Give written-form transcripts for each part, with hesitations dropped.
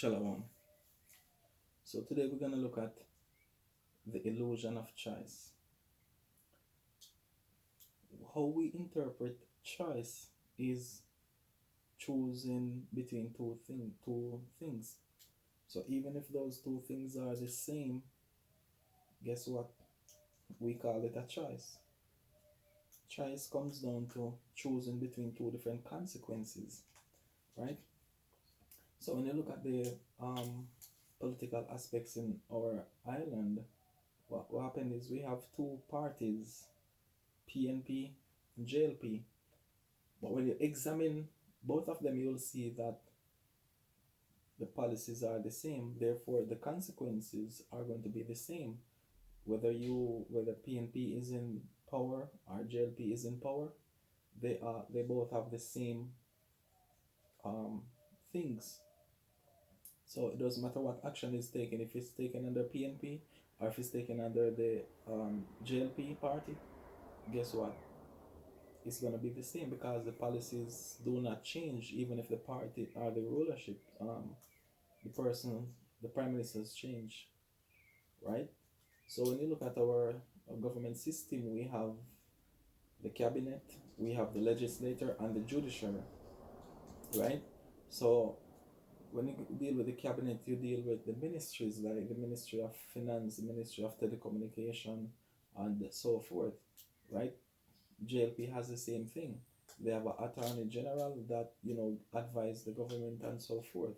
Shalom. So today we're going to look at the illusion of choice. How we interpret choice is choosing between two things. So even if those two things are the same, guess what? We call it a choice. Choice comes down to choosing between two different consequences, right? So when you look at the political aspects in our island, what happened is we have two parties, PNP and JLP. But when you examine both of them, you'll see that the policies are the same. Therefore, the consequences are going to be the same. Whether PNP is in power or JLP is in power, they both have the same um, things. So it doesn't matter what action is taken, if it's taken under PNP or if it's taken under the JLP party. Guess what? It's going to be the same because the policies do not change even if the party or the rulership, the person, the prime ministers change, right? So when you look at our government system, we have the cabinet, we have the legislature, and the judiciary, right? So when you deal with the cabinet, you deal with the ministries like the Ministry of Finance, the Ministry of Telecommunication, and so forth, right? JLP has the same thing. They have an attorney general that advise the government and so forth,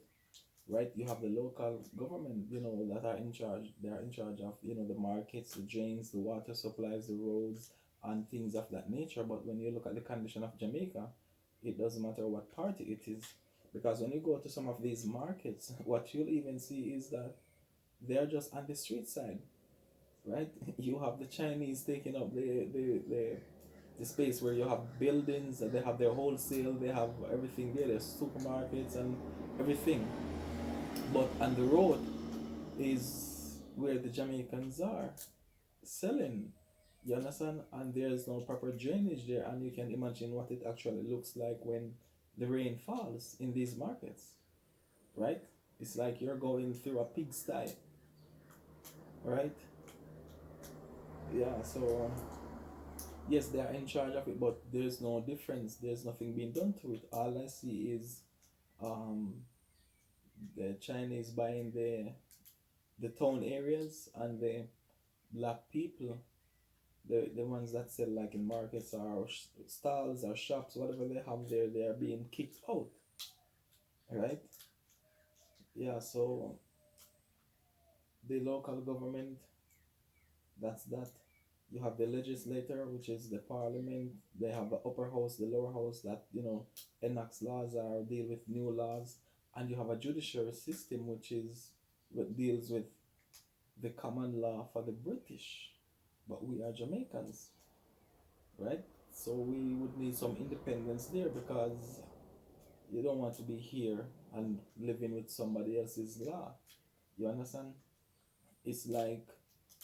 right? You have the local government, that are in charge. They are in charge of the markets, the drains, the water supplies, the roads, and things of that nature. But when you look at the condition of Jamaica, it doesn't matter what party it is, because when you go to some of these markets, what you'll even see is that they're just on the street side, right? You have the Chinese taking up the space where you have buildings, they have their wholesale, they have everything there, there's supermarkets and everything. But on the road is where the Jamaicans are selling. You understand? And there's no proper drainage there, and you can imagine what it actually looks like when the rain falls in these markets, right? It's like you're going through a pigsty, right? Yeah, so yes, they are in charge of it, but there's no difference. There's nothing being done to it. All I see is um, the Chinese buying the town areas, and the black people, the ones that sell like in markets or stalls or shops, whatever they have there, they are being kicked out, right? Yeah, so the local government, that's that. You have the legislature, which is the parliament. They have the upper house, the lower house that enacts laws or deal with new laws, and you have a judiciary system, which is what deals with the common law for the British, but we are Jamaicans, right? So we would need some independence there, because you don't want to be here and living with somebody else's law. You understand? It's like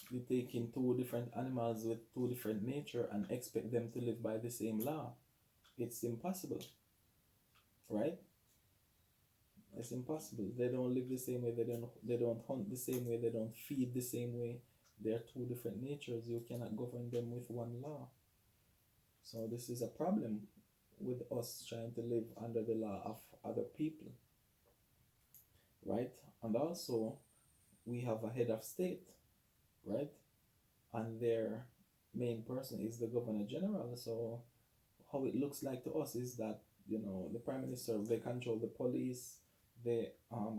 you taking two different animals with two different nature and expect them to live by the same law. It's impossible, right? It's impossible. They don't live the same way. They don't hunt the same way. They don't feed the same way. They're two different natures. You cannot govern them with one law. So this is a problem with us trying to live under the law of other people, right? And also we have a head of state, right? And their main person is the governor general. So how it looks like to us is that the prime minister, they control the police, the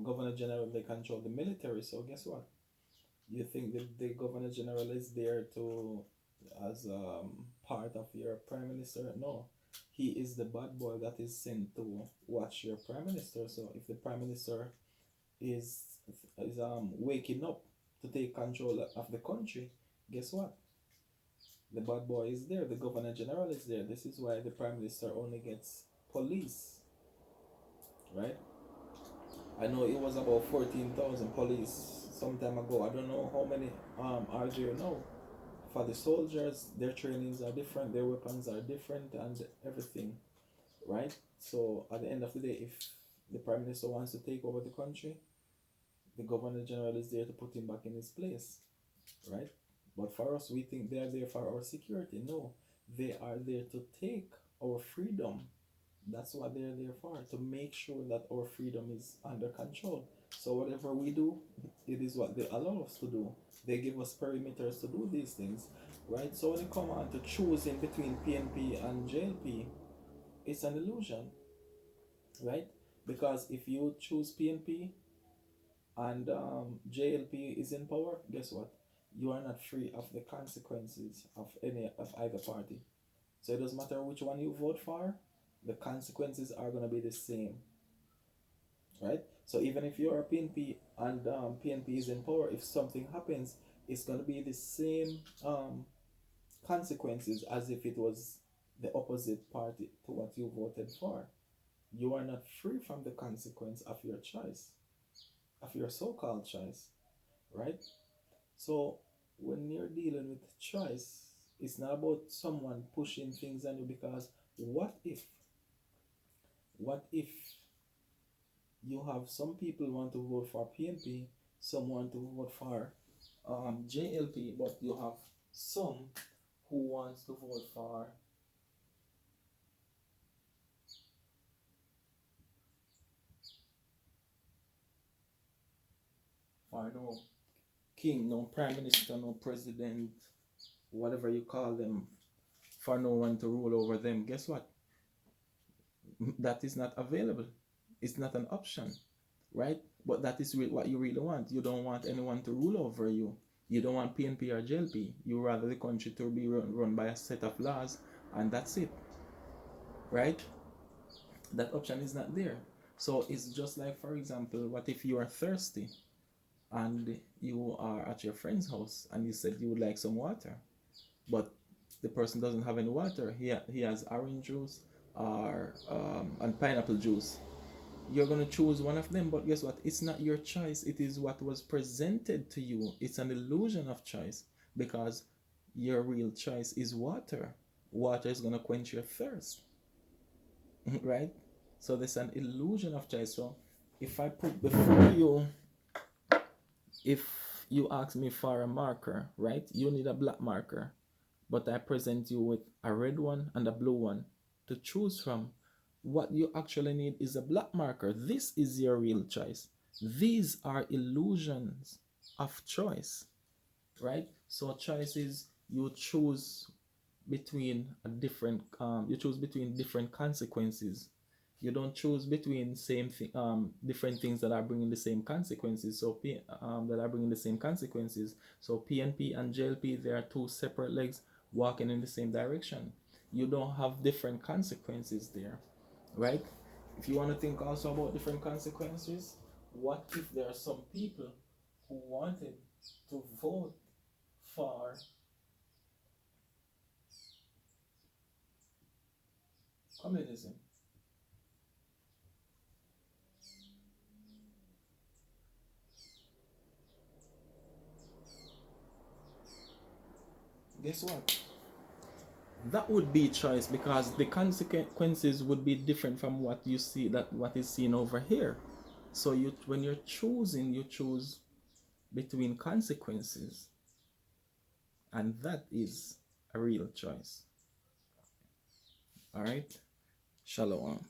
governor general, they control the military. So guess what? You think that the governor general is there to as part of your prime minister? No, he is the bad boy that is sent to watch your prime minister. So if the prime minister is waking up to take control of the country, guess what? The bad boy is there, the governor general is there. This is why the prime minister only gets police, right? I know it was about 14,000 police some time ago. I don't know how many are there now. For the soldiers, their trainings are different, their weapons are different, and everything, right? So at the end of the day, if the prime minister wants to take over the country, The Governor General is there to put him back in his place, right? But for us, we think they are there for our security. No, they are there to take our freedom. That's what they're there for, to make sure that our freedom is under control. So whatever we do, it is what they allow us to do. They give us perimeters to do these things, right? So when it comes on to choosing between PNP and JLP, it's an illusion, right? Because if you choose PNP and JLP is in power, guess what? You are not free of the consequences of any of either party. So it doesn't matter which one you vote for, the consequences are going to be the same, right? So even if you're a PNP and PNP is in power, if something happens, it's going to be the same consequences as if it was the opposite party to what you voted for. You are not free from the consequence of your choice, of your so-called choice, right? So when you're dealing with choice, it's not about someone pushing things on you, because what if you have some people want to vote for PNP, some want to vote for JLP, but you have some who wants to vote for no king, no prime minister, no president, whatever you call them, for no one to rule over them. Guess what? That is not available. It's not an option, right? But that is what you really want. You don't want anyone to rule over you. You don't want PNP or JLP. You rather the country to be run by a set of laws, and that's it, right? That option is not there. So it's just like, for example, what if you are thirsty and you are at your friend's house and you said you would like some water, but the person doesn't have any water. He has orange juice or and pineapple juice. You're going to choose one of them, but guess what? It's not your choice. It is what was presented to you. It's an illusion of choice, because your real choice is water. Water is going to quench your thirst, right? So there's an illusion of choice. So if I put before you, if you ask me for a marker, right? You need a black marker, but I present you with a red one and a blue one to choose from. What you actually need is a black marker. This is your real choice. These are illusions of choice, right? So choice is you choose between you choose between different consequences. You don't choose between different things that are bringing the same consequences. That are bringing the same consequences. So PNP and JLP, they are two separate legs walking in the same direction. You don't have different consequences there, right? If you want to think also about different consequences, what if there are some people who wanted to vote for communism? Guess what? That would be choice, because the consequences would be different from what is seen over here. So when you're choosing, you choose between consequences, and that is a real choice. All right. Shalom.